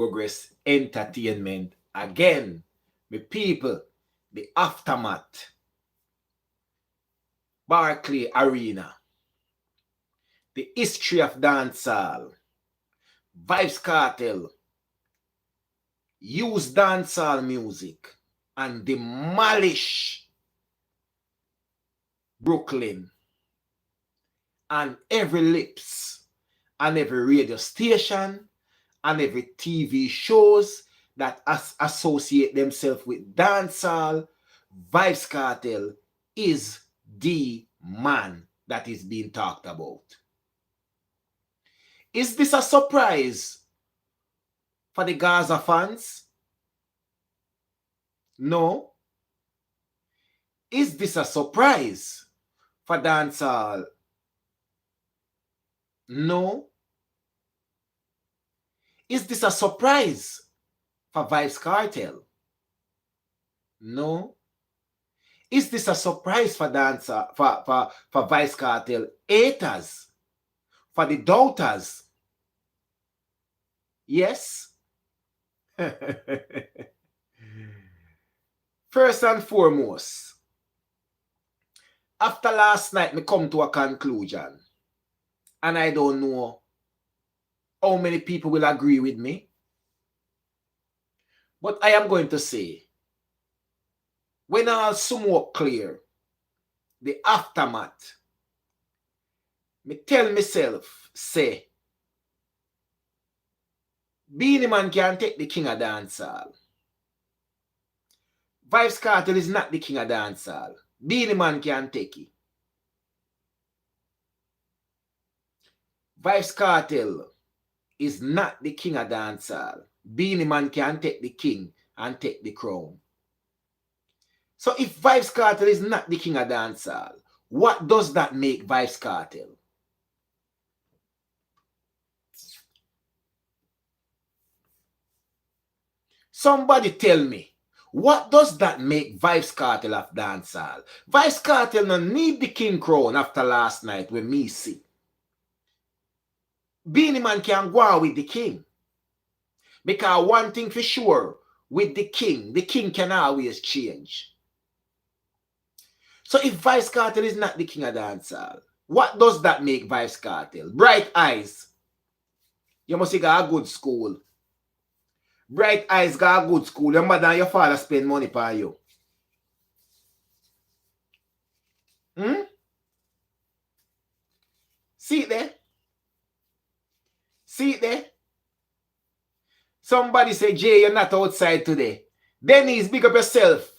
Progress Entertainment again. My people, the aftermath, Barclays Arena, the history of dancehall, Vybz Kartel use dancehall music and demolish Brooklyn and every lips and every radio station and every TV shows that associate themselves with dancehall. Vybz Kartel is the man that is being talked about. Is this a surprise for the Gaza fans? No. Is this a surprise for dancehall? No. Is this a surprise for Vybz Kartel? No. Is this a surprise for for Vybz Kartel haters? For the doubters? Yes. First and foremost, after last night, me come to a conclusion. And I don't know how many people will agree with me. But I am going to say, when all smoke clear, the aftermath, me tell myself, say, Beenie Man can take the king of dancehall. Vybz Kartel is not the king of dancehall. Beenie Man can take it. Vybz Kartel is not the king of dancehall. Beenie Man can take the king and take the crown. So if Vybz Kartel is not the king of dancehall, what does that make Vybz Kartel? Somebody tell me, what does that make Vybz Kartel of dancehall? Vybz Kartel no need the king crown after last night when me see. Beenie Man can go on with the king. Because one thing for sure, with the king can always change. So if Vybz Kartel is not the king of dancehall, what does that make Vybz Kartel? Bright eyes. You must have got a good school. Bright eyes got a good school. Your mother and your father spend money for you. See it there? See it there? Somebody say, Jay, you're not outside today. Denise, big up yourself.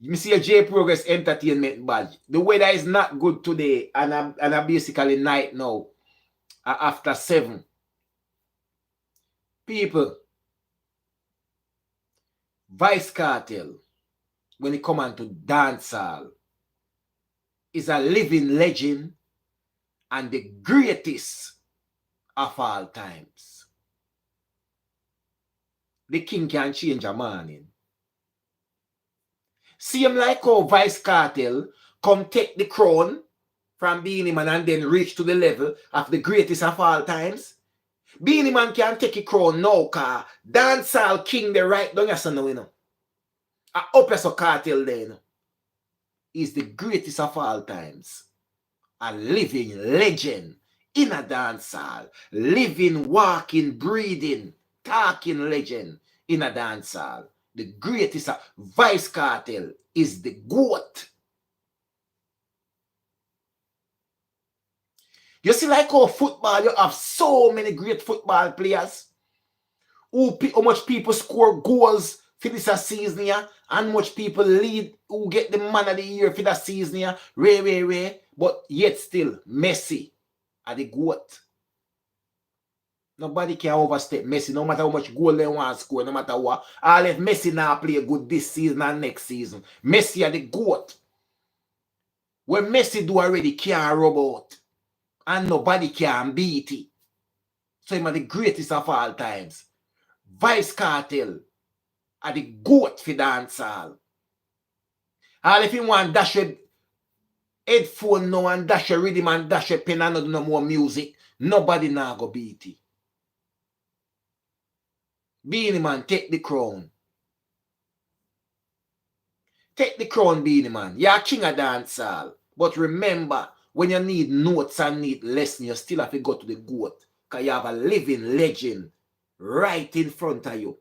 You see a J Progress Entertainment badge. The weather is not good today, and I'm basically night now. After 7. People, Vybz Kartel, when it comes to dancehall, is a living legend and the greatest of all times. The king can change a morning. See him like how Vybz Kartel come take the crown from Beenie Man and then reach to the level of the greatest of all times. Beenie Man can take a crown now, cause dancehall king the right down yes now, you know. A up as a Kartel there, you know. Is the greatest of all times. A living legend in a dancehall. Living, walking, breathing, talking legend in a dancehall. The greatest of Vybz Kartel is the GOAT. You see, like how football, you have so many great football players. How much people score goals for this season here, and much people lead, who get the man of the year for that season here. Ray. But yet still, Messi are the GOAT. Nobody can overstep Messi, no matter how much goal they want to score, no matter what. All if Messi now play good this season and next season, Messi are the GOAT. When Messi do already can't rub out, and nobody can beat it. So he's the greatest of all times. Vybz Kartel are the GOAT for dancehall. All if you want dash your headphone now and dash your rhythm and dash your pen and not do no more music, nobody now go beat it. Beenie Man, take the crown. Take the crown, Beenie Man. You're king of dancehall. But remember, when you need notes and need lessons, you still have to go to the goat. Because you have a living legend right in front of you.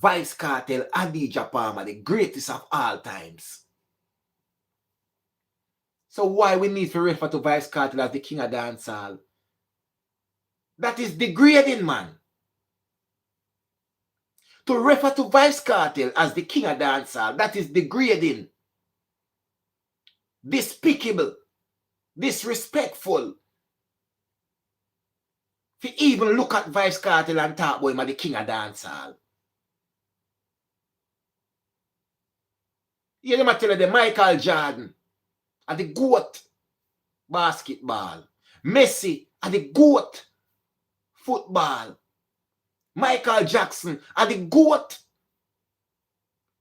Vybz Kartel, Adidja Palmer, the greatest of all times. So why we need to refer to Vybz Kartel as the king of dancehall? That is degrading, man. To refer to Vybz Kartel as the king of dancehall, that is degrading, despicable, disrespectful. If you even look at Vybz Kartel and talk about him as the king of dancehall. You know, I tell you, the Michael Jordan are the GOAT basketball. Messi are the GOAT football. Michael Jackson are the GOAT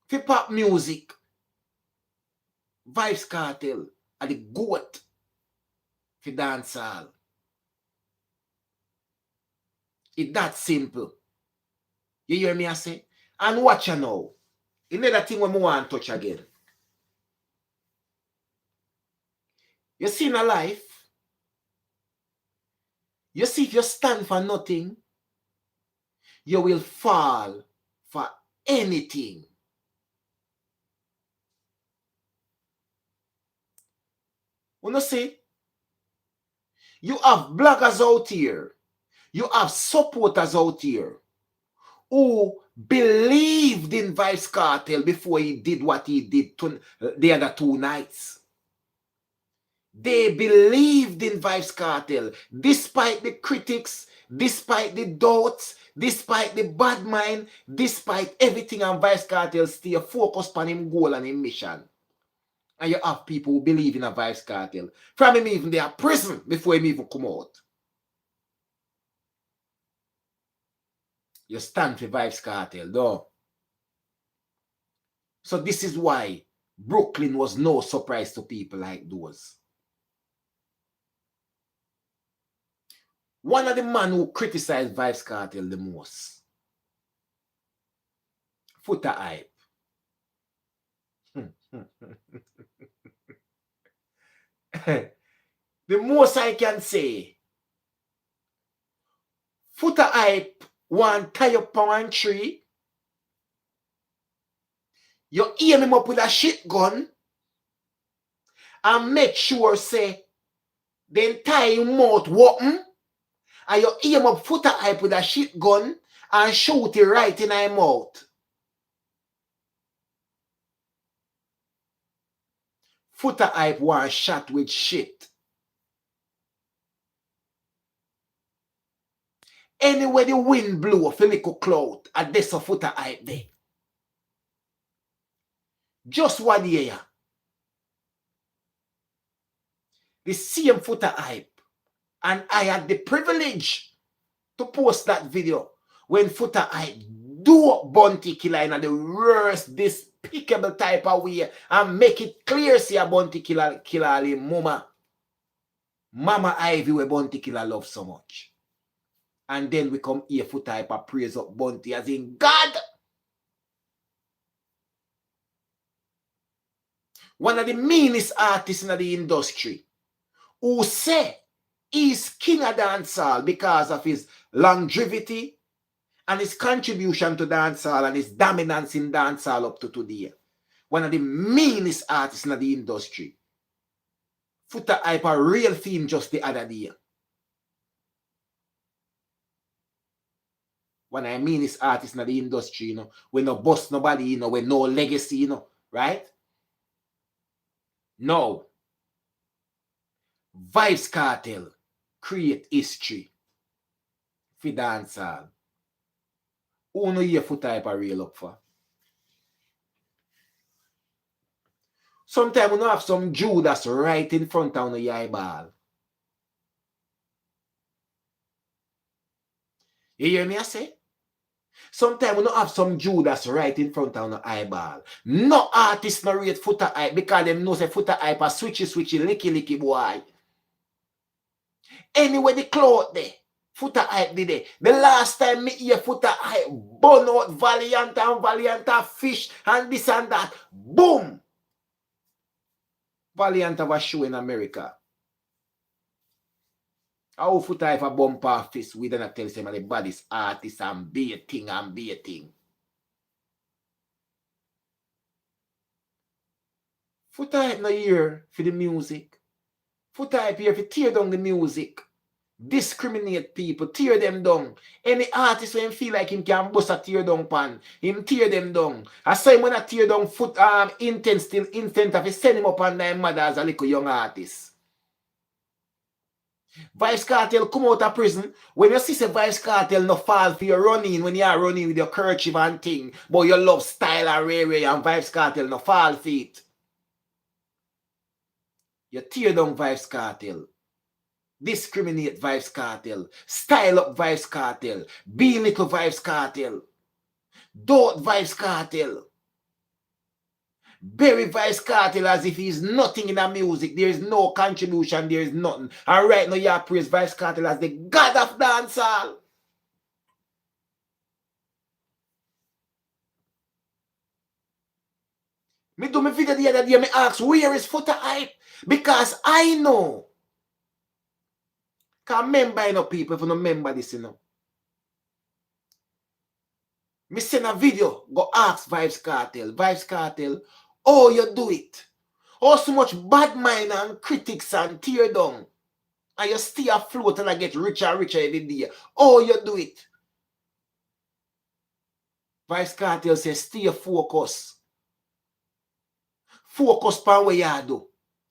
for pop music. Vybz Kartel are the GOAT for dancehall. It's that simple. You hear me I say? And watch you now. Another thing we want to touch again. You see in a life, you see if you stand for nothing, you will fall for anything. You see, you have bloggers out here, you have supporters out here who believed in Vybz Kartel before he did what he did the other 2 nights. They believed in Vybz Kartel despite the critics, despite the doubts, despite the bad mind, despite everything, and Vybz Kartel stay focused on him goal and him mission. And you have people who believe in a Vybz Kartel. From him even they are prison before him even come out. You stand for Vybz Kartel, though. So this is why Brooklyn was no surprise to people like those. One of the men who criticized Vybz Kartel the most, Foota Hype. The most I can say, Foota Hype want tie up on one tree, you aim him up with a shit gun and make sure say then tie him out weapon and you aim up Foota Hype with a shit gun and shoot it right in his mouth. Foota Hype want shot with shit. Anywhere the wind blow for little cloud, and there's a Foota Hype there. Just 1 year. The same Foota Hype. And I had the privilege to post that video when Foota Hype do Bounty Killer in the worst, despicable type of way and make it clear see a Bounty Killer mama. Mama Ivy where Bounty Killer love so much. And then we come here Foota Hype and praise up Bounty as in God. One of the meanest artists in the industry who say he's king of dancehall because of his longevity and his contribution to dancehall and his dominance in dancehall up to today. One of the meanest artists in the industry. Foota Hype a real theme just the other day. One of the meanest artists in the industry, you know, we no bust nobody, you know, we no legacy, you know, right? No. Vybz Kartel create history for dancehall. Who no hear Foota Hype a real up for? Sometimes we don't have some Judas right in front of the eyeball. You hear me I say? Sometimes we don't have some Judas right in front of the eyeball. No artist no rate Foota Hype because them know say Foota Hype a switchy, licky boy. Anyway, the cloth there. Foota Hype did it. The last time me hear Foota Hype burn out Valiant and Valiant fish and this and that. Boom! Valiant have a show in America. How Foota Hype a bump off fist, we don't tell them the baddest artist and baiting and baiting. Foota Hype no here for the music. Foota Hype here for tear down the music. Discriminate people, tear them down. Any artist when feel like him can bust a tear down pan, him tear them down. I say when I tear down foot intent still intent of send him up on their mother as a little young artist. Vybz Kartel come out of prison. When you see say Vybz Kartel no fall for your running, when you are running with your kerchief and thing, but you love style and rare and Vybz Kartel no fall for it. You tear down Vybz Kartel. Discriminate Vybz Kartel. Style up Vybz Kartel. Be little Vybz Kartel. Don't Vybz Kartel. Bury Vybz Kartel as if he's nothing in the music. There is no contribution. There is nothing. And right now you praise Vybz Kartel as the god of dancehall. Me do my video the other day. Me ask where is Foota Hype? Because I know. Can't remember, you know, people, if you don't remember this, you know. Me send a video, go ask Vybz Kartel. Vybz Kartel, oh, you do it. Oh, so much bad mind and critics and tear down. And you stay afloat and I get richer and richer every day. Oh, you do it. Vybz Kartel says, stay focused. Focus on what you do.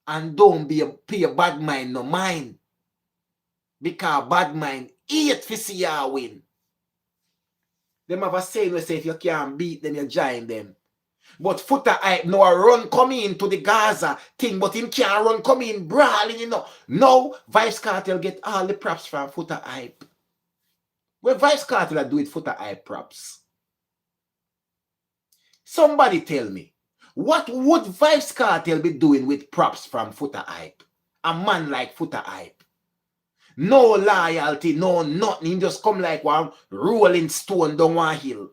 And don't pay a bad mind no mind. Because bad mind hate to see you win. Them have a saying where say if you can't beat them, you join them. But Foota Hype no a run coming into the Gaza thing, but him can't run coming in brawling, you know. Now Vybz Kartel get all the props from Foota Hype. Well, Vybz Kartel do it Foota Hype props. Somebody tell me, what would Vybz Kartel be doing with props from Foota Hype? A man like Foota Hype. No loyalty, no nothing. He just come like one rolling stone down one hill.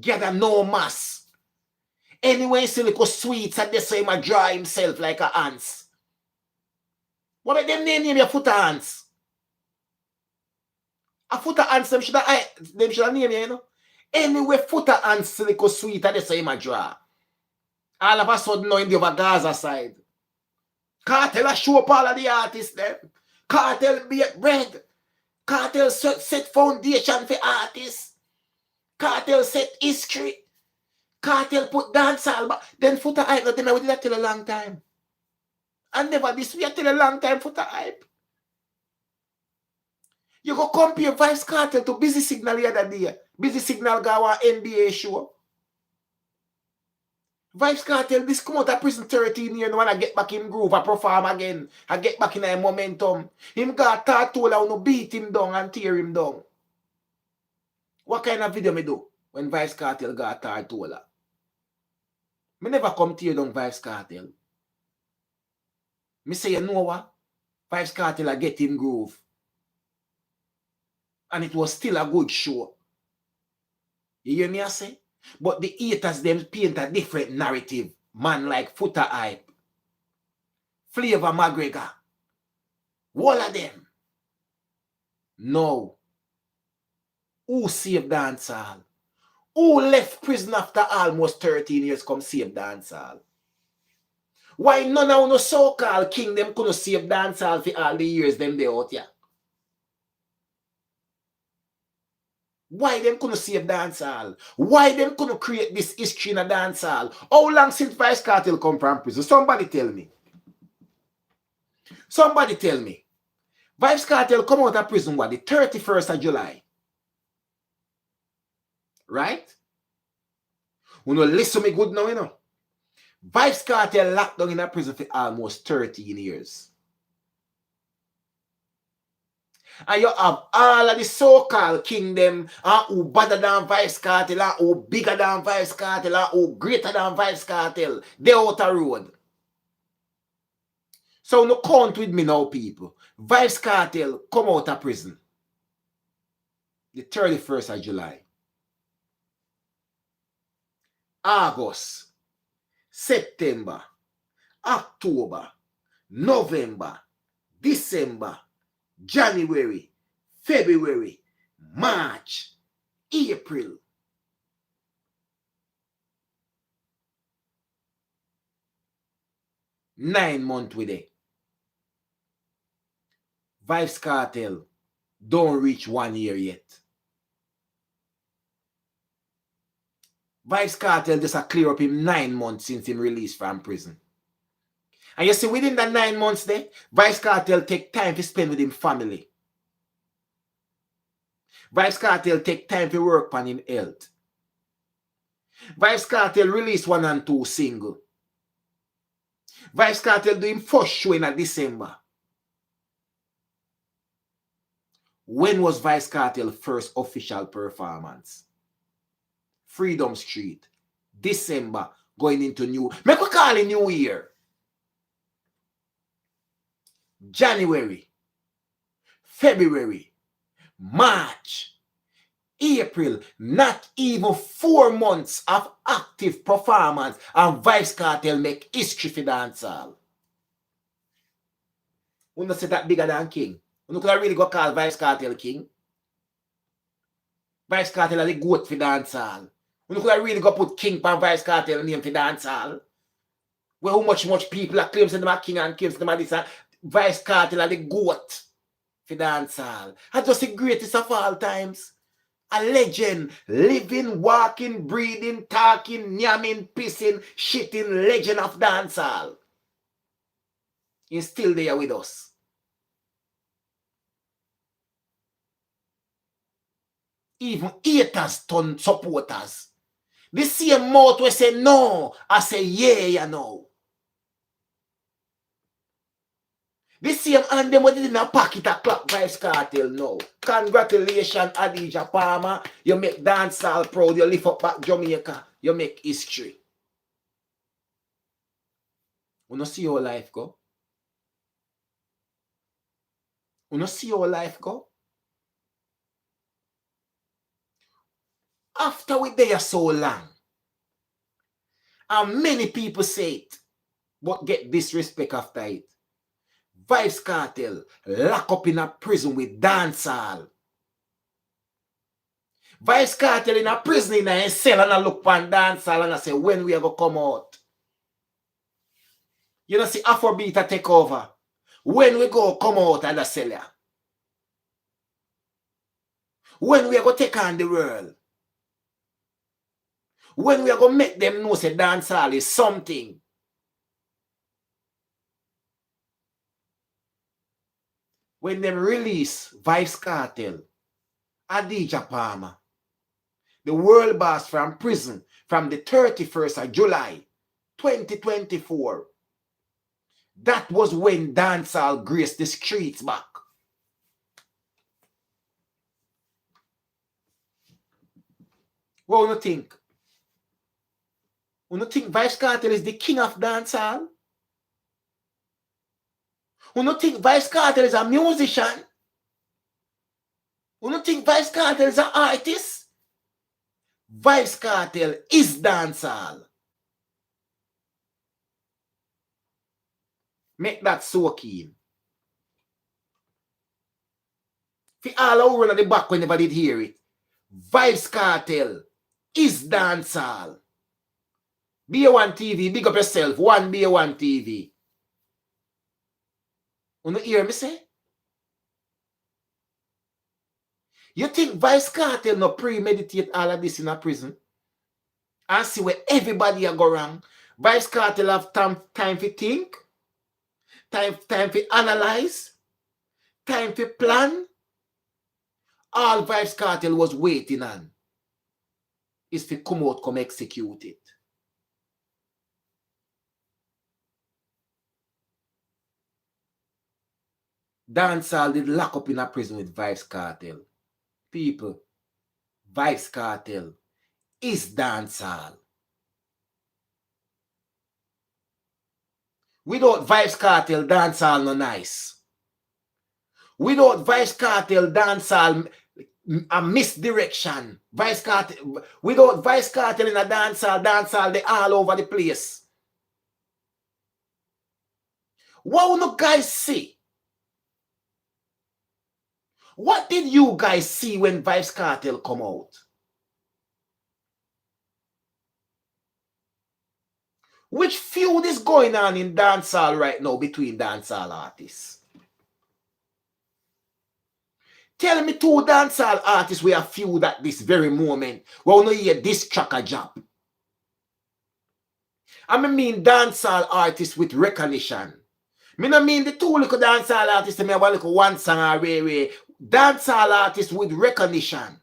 Gather no mass. Anyway, see little sweets and they say him a draw himself like a ants. What about them name your Foota ants? A Foota ants them should have name you, you know. Anyway, Foota ants little sweet and they say him a draw. All of a sudden now in the over Gaza side. Cartel a show up all of the artists them. Cartel bake bread. Cartel set foundation for artists. Cartel set history. Cartel put dancehall back. Then Foota Hype, nothing we did that till a long time. And never this we till a long time Foota Hype. You go compare Vybz Kartel to Busy Signal the other day. Busy Signal got one NBA show. Vybz Kartel, this come out of prison 13 years, when I get back in groove, I perform again. I get back in a momentum. Him got Tartola, I no beat him down and tear him down. What kind of video me do when Vybz Kartel got Tartola? Me never come tear down Vybz Kartel. Me say, you know what? Vybz Kartel I get in groove. And it was still a good show. You hear me I say? But the haters them paint a different narrative. Man like Foota Hype, Flavor McGregor, all of them. No. Who saved dancehall? Who left prison after almost 13 years come save dancehall? Why none of no so-called king them couldn't save dancehall for all the years them they out here? Why them couldn't save dancehall? Why them couldn't create this history in a dancehall? How long since Vybz Kartel come from prison? Somebody tell me. Somebody tell me. Vybz Kartel come out of prison what? The 31st of July. Right? You know, listen me good now, you know. Vybz Kartel locked down in a prison for almost 13 years. And you have all of the so-called kingdom who better than Vybz Kartel, who bigger than Vybz Kartel, who greater than Vybz Kartel. They out the road. So no count with me now, people. Vybz Kartel come out of prison the 31st of July. August, September, October, November, December, January, February, March, April. Nine months with it. Vybz Kartel don't reach 1 year yet. Vybz Kartel just a clear up him 9 months since him released from prison. And you see, within that 9 months there, Vybz Kartel take time to spend with him family. Vybz Kartel take time to work on him health. Vybz Kartel release 1 and 2 single. Vybz Kartel do him first show in December. When was Vybz Kartel first official performance? Freedom Street, December, going into New... Make we call it New Year. January, February, March, April, not even 4 months of active performance, and Vybz Kartel make history for dancehall. We don't say that bigger than King. We could really go call Vybz Kartel King. Vybz Kartel are the goat for dancehall. We could really go put King for Vybz Kartel name for dancehall. Well, how much people are claiming them are King and claims them are this. Vybz Kartel are the goat for dancehall. And just the greatest of all times. A legend, living, walking, breathing, talking, yamming, pissing, shitting, legend of dancehall. He's still there with us. Even haters turn supporters. The same mouth we say no, I say yeah, you know. The same hand them what in a pocket a clap Vybz Kartel now. Congratulations, Adidja Palmer. You make dancehall proud. You lift up back Jamaica. You make history. We don't see your life go. We don't see your life go. After we there so long, and many people say it, but get disrespect after it. Vybz Kartel lock up in a prison with dancehall. Vybz Kartel in a prison in a cell and I look upon dancehall and I say, when we are going to come out? You know, see Afrobeat take over. When we go come out of the cell. When we are going to take on the world. When we are going to make them know say dancehall is something. When them release Vybz Kartel, Adidja Palmer, the world boss from prison from the 31st of July, 2024, that was when dancehall graced the streets back. What do you think? Do you think Vybz Kartel is the king of dancehall? Do you think Vybz Kartel is a musician? Do you think Vybz Kartel is an artist? Vybz Kartel is dancehall. Make that so keen. For all over at the back when never did hear it. Vybz Kartel is dancehall. BA1 TV, big up yourself. One BA1 TV. You know hear me say? You think Vybz Kartel no premeditate all of this in a prison? And see where everybody are go wrong. Vybz Kartel have time to think, time to analyze, time to plan. All Vybz Kartel was waiting on is to come out, come execute it. Dancehall did lock up in a prison with Vybz Kartel. People, Vybz Kartel is dancehall. Without Vybz Kartel, dancehall no nice. Without Vybz Kartel dancehall a misdirection. Vybz Kartel, without Vybz Kartel in a dancehall, they all over the place. What will you guys see? What did you guys see when Vybz Kartel come out? Which feud is going on in dancehall right now between dancehall artists? Tell me two dancehall artists we are feud at this very moment. Well, no hear this track a job. I mean dancehall artists with recognition. I don't mean the two little dancehall artists me have a little one song or dancehall artists with recognition.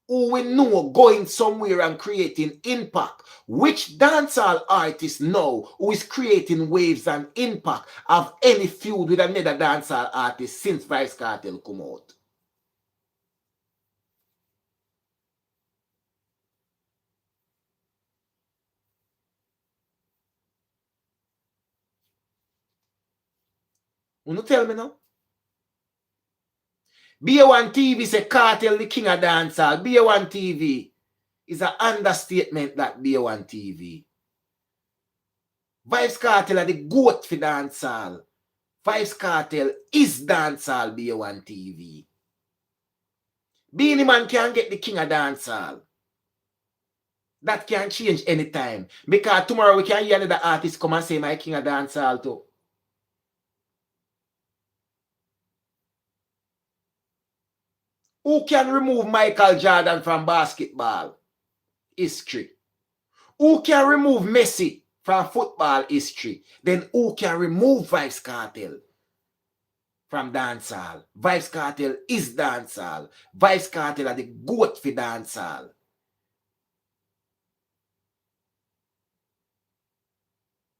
Who we know going somewhere and creating impact. Which dancehall artist now who is creating waves and impact of any feud with another dancehall artist since Vybz Kartel come out? You no tell me now? BA1 TV say Cartel the king of dancehall. BA1 TV is an understatement that BA1 TV. Vybz Kartel are the goat for dancehall. Vybz Kartel is dancehall BA1 TV. Beenie Man can get the king of dancehall. That can change anytime. Because tomorrow we can hear another artist come and say my king of dancehall too. Who can remove Michael Jordan from basketball history? Who can remove Messi from football history? Then who can remove Vybz Kartel from dancehall? Vybz Kartel is dancehall. Vybz Kartel are the goat for dancehall.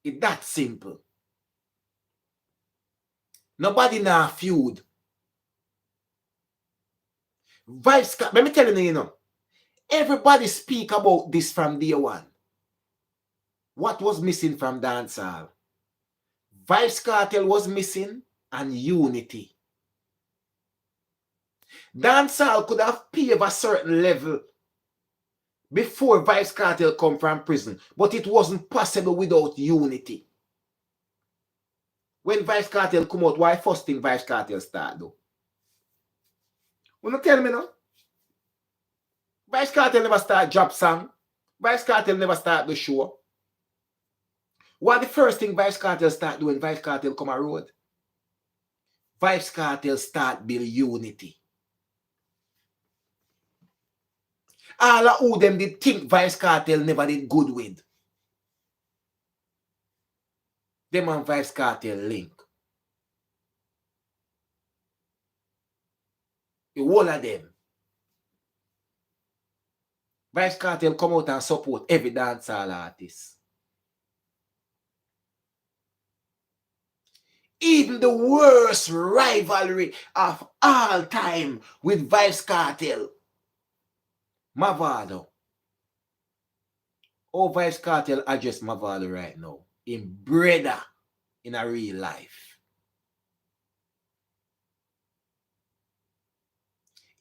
It's that simple. Nobody now feud. Vybz Kartel, let me tell you, you know, everybody speak about this from day one. What was missing from dancehall? Vybz Kartel was missing and unity. Dancehall could have paved a certain level before Vybz Kartel come from prison, but it wasn't possible without unity. When Vybz Kartel come out, why first thing Vybz Kartel start though? You not tell me now? Vybz Kartel never start drop song. Vybz Kartel never start the show. What the first thing Vybz Kartel start doing? Vybz Kartel come a road. Vybz Kartel start build unity. All of who them did think Vybz Kartel never did good with. Them and Vybz Kartel link. The whole of them. Vybz Kartel come out and support every dancehall artist. Even the worst rivalry of all time with Vybz Kartel. Mavado. Oh, Vybz Kartel address Mavado right now. In brother in a real life.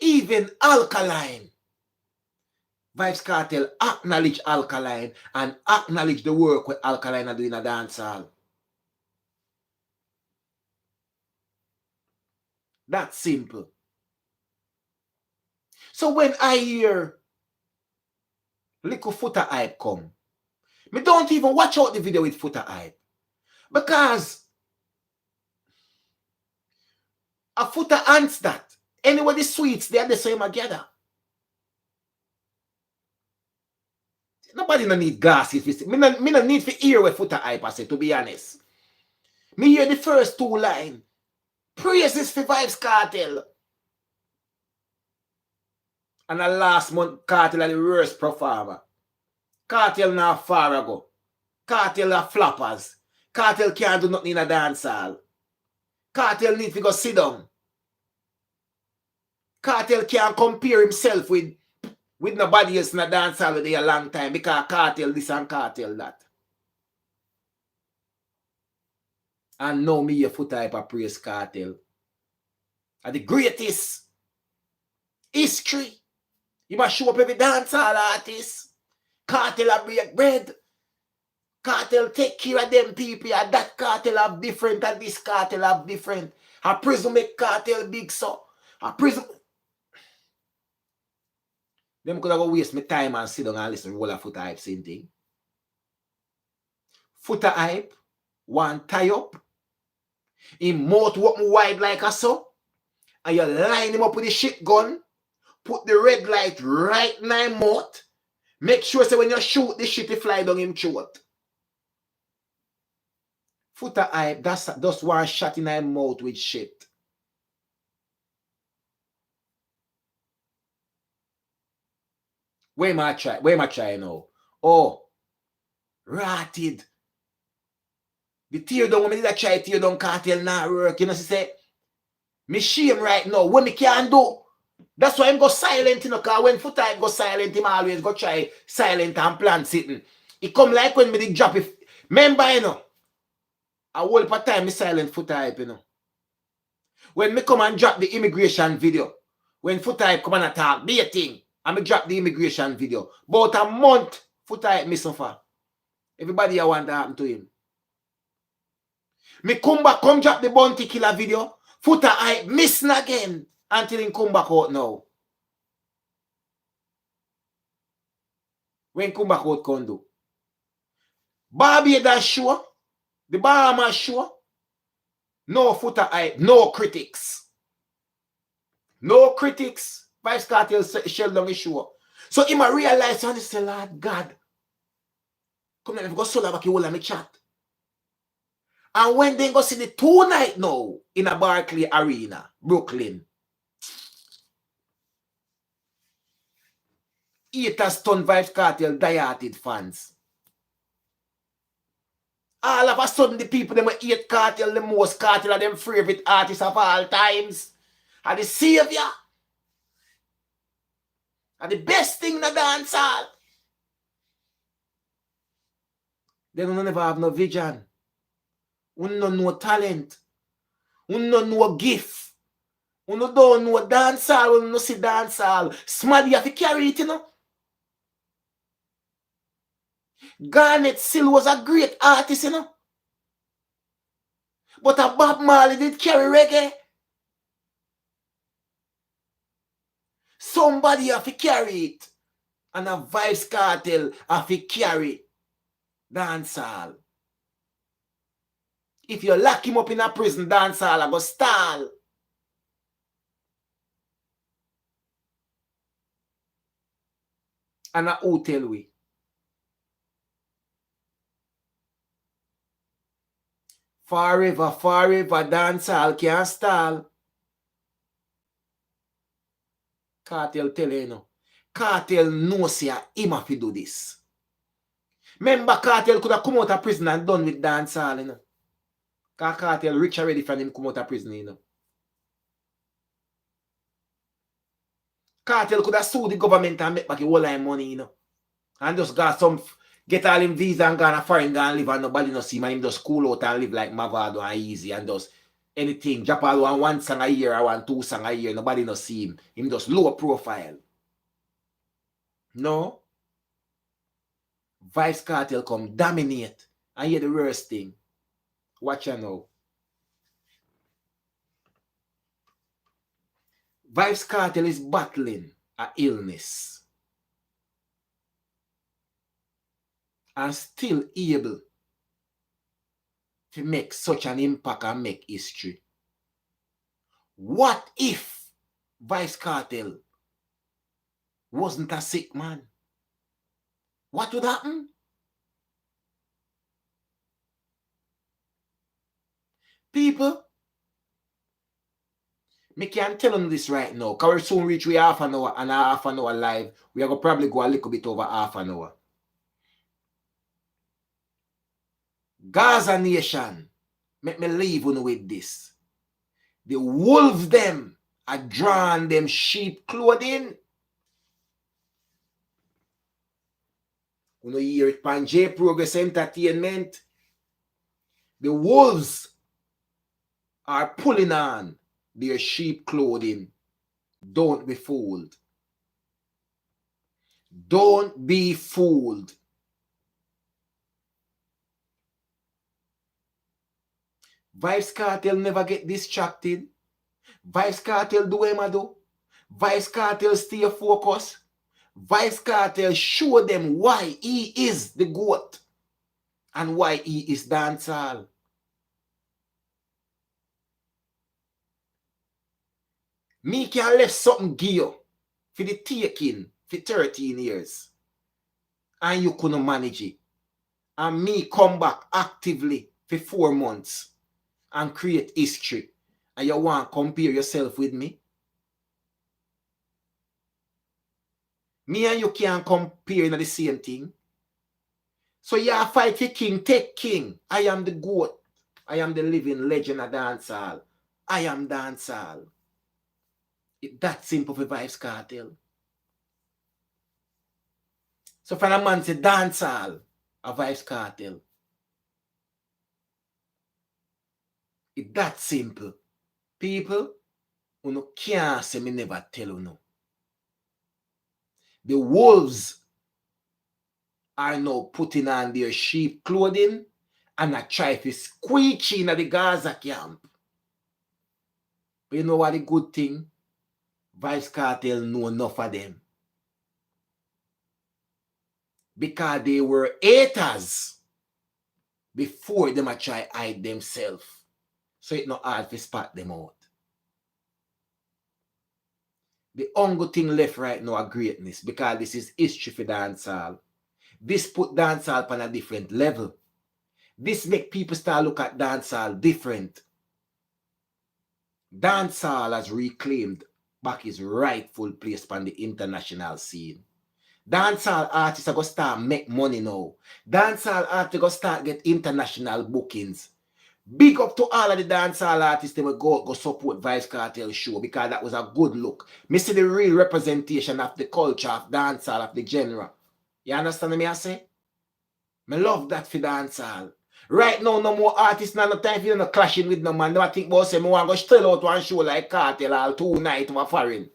Even Alkaline. Vybz Kartel acknowledge Alkaline and acknowledge the work what Alkaline are doing a dancehall. That's simple. So when I hear little footer hype come, me don't even watch out the video with footer hype. Because a footer ants that. Anyway, the sweets, they are the same together. Nobody no need glasses. Me no need to hear what footer hype I say, to be honest. Me hear the first two lines. Praises for Vybz Kartel. And the last month, Kartel are the worst performer. Kartel now far ago. Kartel are floppers. Kartel can't do nothing in a dancehall. Kartel need to go sit down. Kartel can't compare himself with nobody else in a dancehall with a long time because Kartel this and Kartel that. And now me a foot type of praise Kartel. are the greatest history. You must show up every dancehall artist. Cartel have break bread. Cartel take care of them people. And that cartel have different and this cartel have different. A prison make cartel big so. A prison. Them could have go waste my time and sit down and listen to all of Foota Hype same thing. Foota Hype one tie up. Him mouth walk wide like a so. And you line him up with the shit gun. Put the red light right in his mouth. Make sure so when you shoot the shit, it fly down him throat. Foota Hype, that's just one shot in his mouth with shit. Where am I try? Where am I trying now? Oh, rotted. The tear down, when me did I try tear down cartel not work. You know, she say, me shame right now. What me can do? That's why him go silent, you know, because when Foota Hype go silent, him always go try silent and plan sitting. It come like when me did drop it. Remember, you know, a whole part time me silent Foota Hype, you know. When me come and drop the immigration video, when Foota Hype come and attack, be a thing, and me drop the immigration video. About a month, Foota Hype me suffer. Everybody I want to happen to him. Me come back, come drop the bounty killer video. Foota Hype missing again until he come back out now. When come back out, can do. Barbados sure. The Bahamas sure. No Foota Hype, no critics. No critics. Vybz Kartel shell down his show. So he might realize and he say, Lord God, come let me go solo back you me chat. And when they go see the 2 night now in a Barclays arena, Brooklyn, 8 ton Vybz Kartel diehard fans. All of a sudden, the people them 8 Cartel, the most Cartel are them favorite artists of all times. Are the savior. Are the best thing in the dancehall. They don't never have no vision. We don't know talent. We don't know gift. We don't know dancehall. We don't see dancehall. Smaddy have to carry it, you know. Garnet still was a great artist, you know. But a Bob Marley did carry reggae. Somebody have to carry it. And a Vybz Kartel have to carry dancehall. If you lock him up in a prison, dancehall, I go stall. And who tell we? Forever, forever, dancehall can't stall. Cartel tell you, know. Cartel knows him have to do this. Remember, Cartel could have come out of prison and done with dancehall, you know. Because Cartel rich already from him come out of prison, you know. Cartel could have sued the government and make back a whole lot of money, you know. And just got some, get all him visa and gone a foreign, go and live and nobody no see him and him just cool out and live like Mavado and easy and just anything. Drop out one song a year or 2 songs a year, nobody no see him. Him just low profile. No. Vybz Kartel come dominate. And hear the worst thing. Watch you now. Vybz Kartel is battling an illness. And still able to make such an impact and make history. What if Vybz Kartel wasn't a sick man? What would happen? People, me can't tell them this right now. Because we soon reach we half an hour and a half an hour live. We are going to probably go a little bit over half an hour. Gaza nation, make me leave on with this. The wolves them are drawn them sheep clothing. You know, hear it pan J Progress Entertainment. The wolves are pulling on their sheep clothing. Don't be fooled. Don't be fooled. Vybz Kartel never get distracted. Vybz Kartel do what I do. Vybz Kartel stay focused. Vybz Kartel show them why he is the GOAT and why he is dancehall. Me can left something give you for the taking for 13 years. And you couldn't manage it. And me come back actively for 4 months and create history. And you want to compare yourself with me? Me and you can't compare in the same thing. So you fight for king, take king. I am the GOAT. I am the living legend of dancehall. I am dancehall. It's that simple for Vybz Kartel. So for a man say dancehall, a Vybz Kartel. It's that simple. People, you can't say me never tell you no. The wolves are now putting on their sheep clothing and I try to squeak in at the Gaza camp. But you know what the good thing? Vybz Kartel know enough of them. Because they were haters before them try hide themselves. So it's not hard to spot them out. The only thing left right now are greatness because this is history for dancehall. This put dancehall on a different level. This make people start look at dancehall different. Dancehall has reclaimed back his rightful place on the international scene. Dancehall artists are going to start make money now. Dancehall artists are going to start get international bookings. Big up to all of the dancehall artists that will go support Vybz Kartel show because that was a good look. Me see the real representation of the culture of dancehall, of the genre. You understand me I say? Me love that for dancehall. Right now, no more artists, no time for you no clashing with no man. No, I think about say, I want to go still out one show like Cartel all 2 nights over foreign.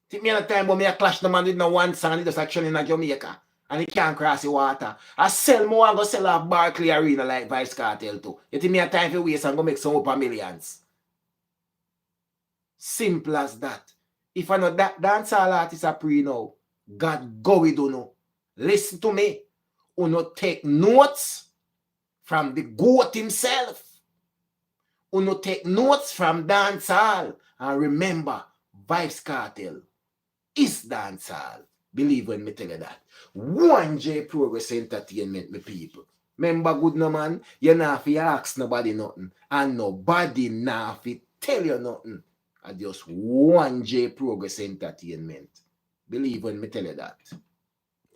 Think me on the time when I clash no man with no one song and it just action in Jamaica. And he can't cross the water. I sell more and go sell off Barclays Arena like Vybz Kartel too. You think me a time for waste and go make some upper millions. Simple as that. If I know that dancehall artists are pre now, God go with you know. Listen to me. You know take notes from the GOAT himself. You know take notes from dancehall. And remember, Vybz Kartel is dancehall. Believe when me tell you that. 1J Progress Entertainment, me people. Remember, good no man, you not fi ask nobody nothing. And nobody not fi tell you nothing. I just 1J Progress Entertainment. Believe when me tell you that.